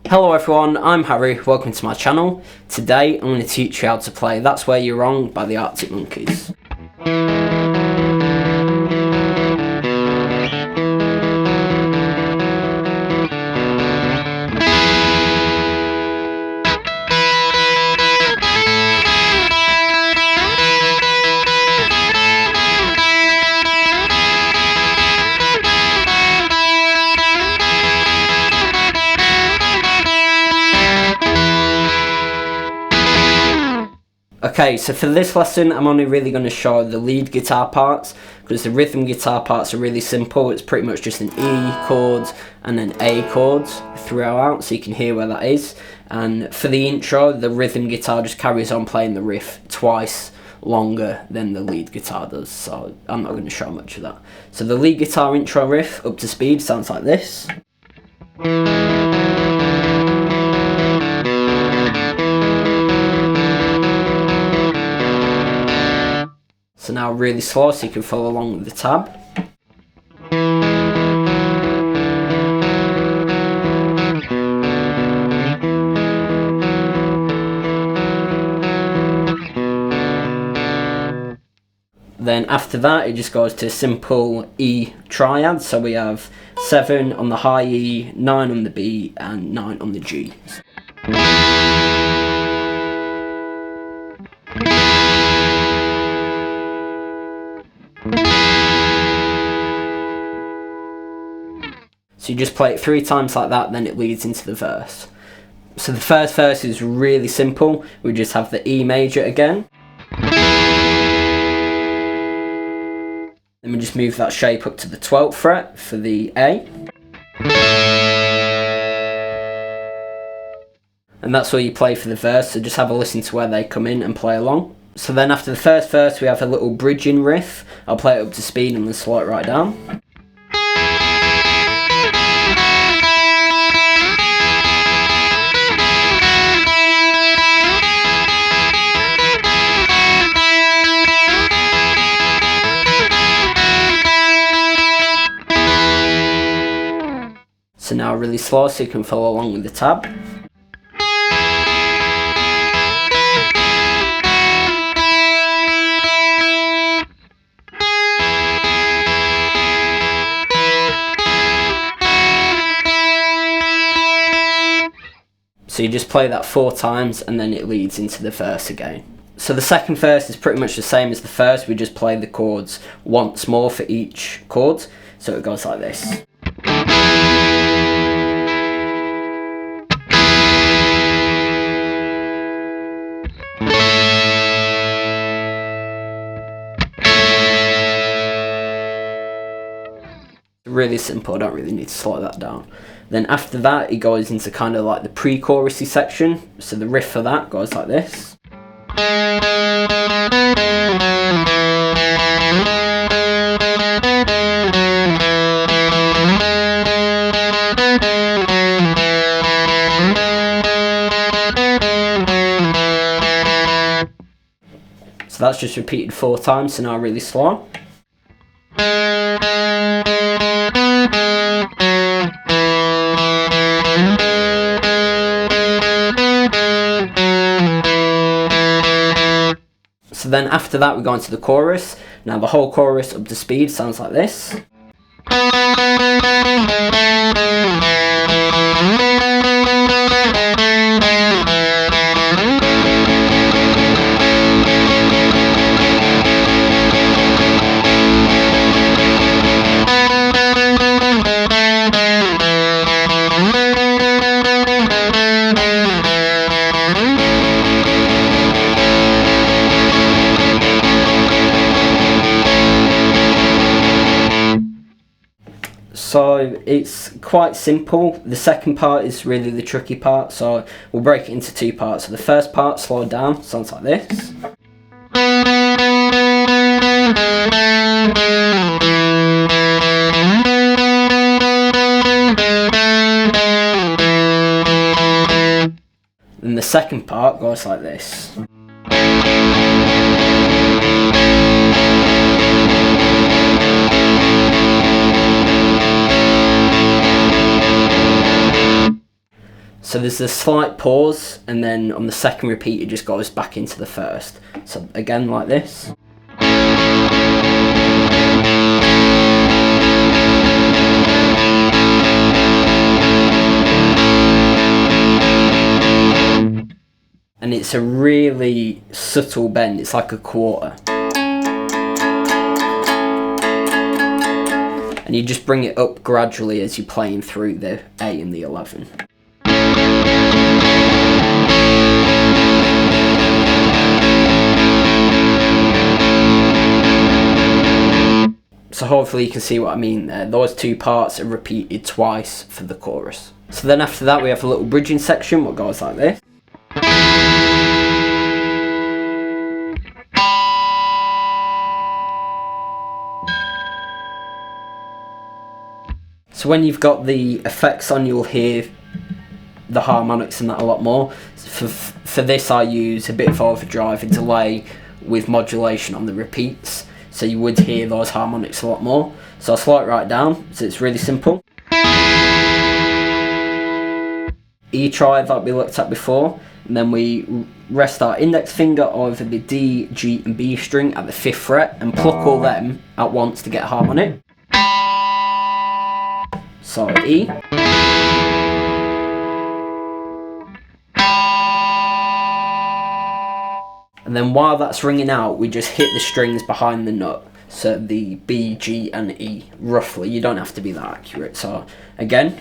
Hello everyone, I'm Harry, welcome to my channel. Today I'm going to teach you how to play That's Where You're Wrong by the Arctic Monkeys. Okay, so for this lesson I'm only really going to show the lead guitar parts because the rhythm guitar parts are really simple. It's pretty much just an E chord and an A chord throughout, so you can hear where that is. And for the intro, the rhythm guitar just carries on playing the riff twice longer than the lead guitar does, so I'm not going to show much of that. So the lead guitar intro riff up to speed sounds like this. So now really slow so you can follow along with the tab. Then after that it just goes to a simple E triad, so we have 7 on the high E, 9 on the B and 9 on the G. So you just play it 3 times like that, then it leads into the verse. So the first verse is really simple. We just have the E major again. Then we just move that shape up to the 12th fret for the A. And that's where you play for the verse, so just have a listen to where they come in and play along. So then after the first verse we have a little bridging riff. I'll play it up to speed and then slow it right down. So now really slow so you can follow along with the tab. So you just play that 4 times and then it leads into the verse again. So the second verse is pretty much the same as the first, we just play the chords once more for each chord. So it goes like this. Really simple, I don't really need to slow that down. Then after that it goes into kind of like the pre-chorusy section, so the riff for that goes like this. So that's just repeated 4 times, so now really slow. So then after that we go into the chorus. Now the whole chorus up to speed sounds like this. So it's quite simple. The second part is really the tricky part, so we'll break it into 2 parts. So the first part, slowed down, sounds like this. Then the second part goes like this. So there's a slight pause, and then on the second repeat it just goes back into the first. So again, like this. And it's a really subtle bend, it's like a quarter. And you just bring it up gradually as you're playing through the A and the 11. So hopefully you can see what I mean there. Those two parts are repeated twice for the chorus. So then after that we have a little bridging section what goes like this. So when you've got the effects on, you'll hear the harmonics and that a lot more. For this I use a bit of overdrive, a delay with modulation on the repeats, so you would hear those harmonics a lot more. So I'll slow it right down, so it's really simple. E triad that we looked at before, and then we rest our index finger over the D, G and B string at the 5th fret and pluck all them at once to get a harmonic. So E. And then while that's ringing out, we just hit the strings behind the nut. So the B, G and E, roughly. You don't have to be that accurate. So again.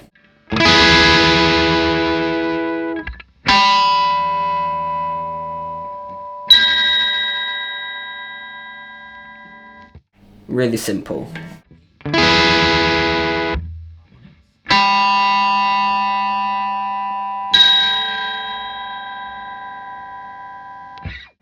Really simple.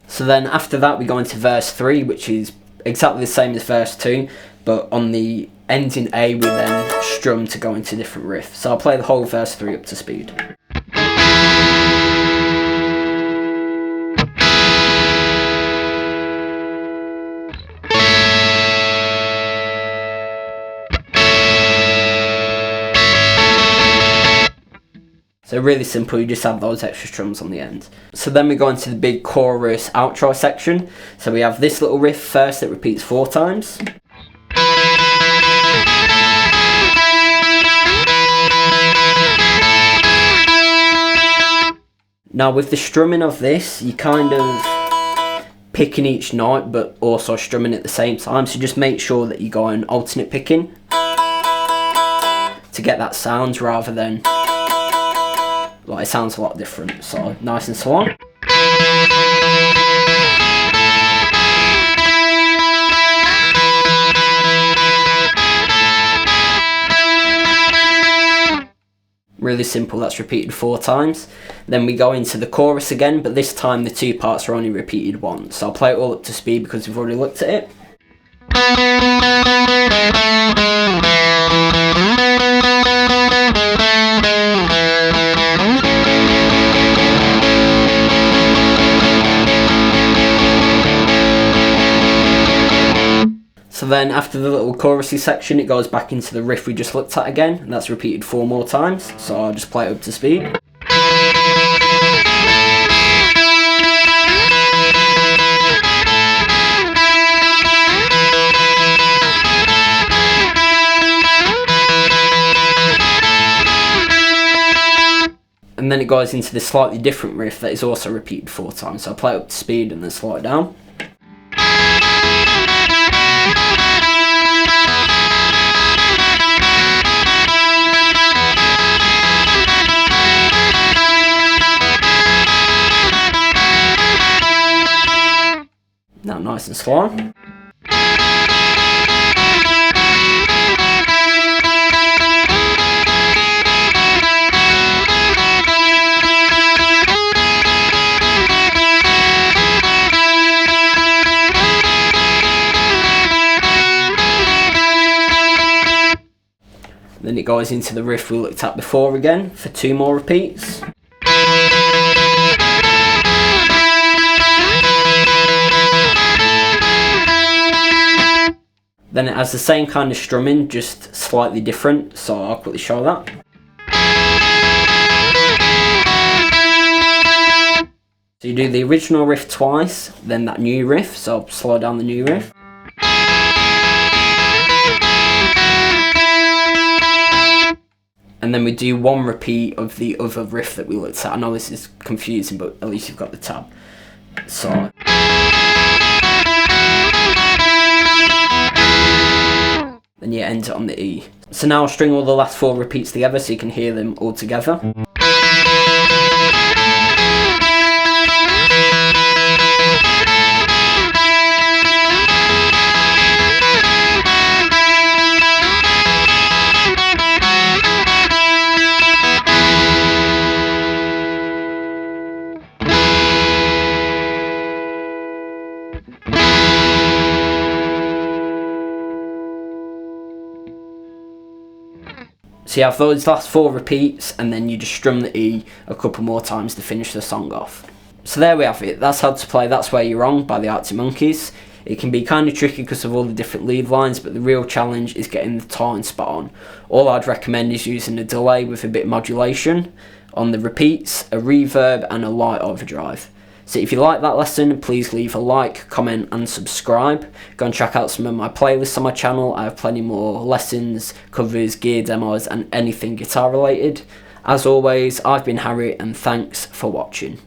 So then after that we go into verse 3, which is exactly the same as verse 2, but on the ends in A we then strum to go into different riffs. So I'll play the whole verse 3 up to speed. So really simple, you just add those extra strums on the end. So then we go into the big chorus outro section. So we have this little riff first that repeats 4 times. Now with the strumming of this, you kind of picking each note but also strumming at the same time. So just make sure that you go on alternate picking to get that sound rather than, like, it sounds a lot different, so nice and slow. Really simple, that's repeated 4 times. Then we go into the chorus again, but this time the 2 parts are only repeated once. So I'll play it all up to speed because we've already looked at it. So then after the little chorusy section it goes back into the riff we just looked at again, and that's repeated 4 more times, so I'll just play it up to speed. And then it goes into this slightly different riff that is also repeated 4 times, so I'll play it up to speed and then slow it down. Now nice and slow. Then it goes into the riff we looked at before again for 2 more repeats. Then it has the same kind of strumming, just slightly different, so I'll quickly show that. So you do the original riff twice, then that new riff, so I'll slow down the new riff. And then we do one repeat of the other riff that we looked at. I know this is confusing, but at least you've got the tab. So. Then you end it on the E. So now I'll string all the last 4 repeats together so you can hear them all together. So you have those last 4 repeats and then you just strum the E a couple more times to finish the song off. So there we have it, that's how to play That's Where You're Wrong by the Arctic Monkeys. It can be kind of tricky because of all the different lead lines, but the real challenge is getting the tone spot on. All I'd recommend is using a delay with a bit of modulation on the repeats, a reverb and a light overdrive. So if you like that lesson, please leave a like, comment and subscribe. Go and check out some of my playlists on my channel. I have plenty more lessons, covers, gear demos and anything guitar related. As always, I've been Harry and thanks for watching.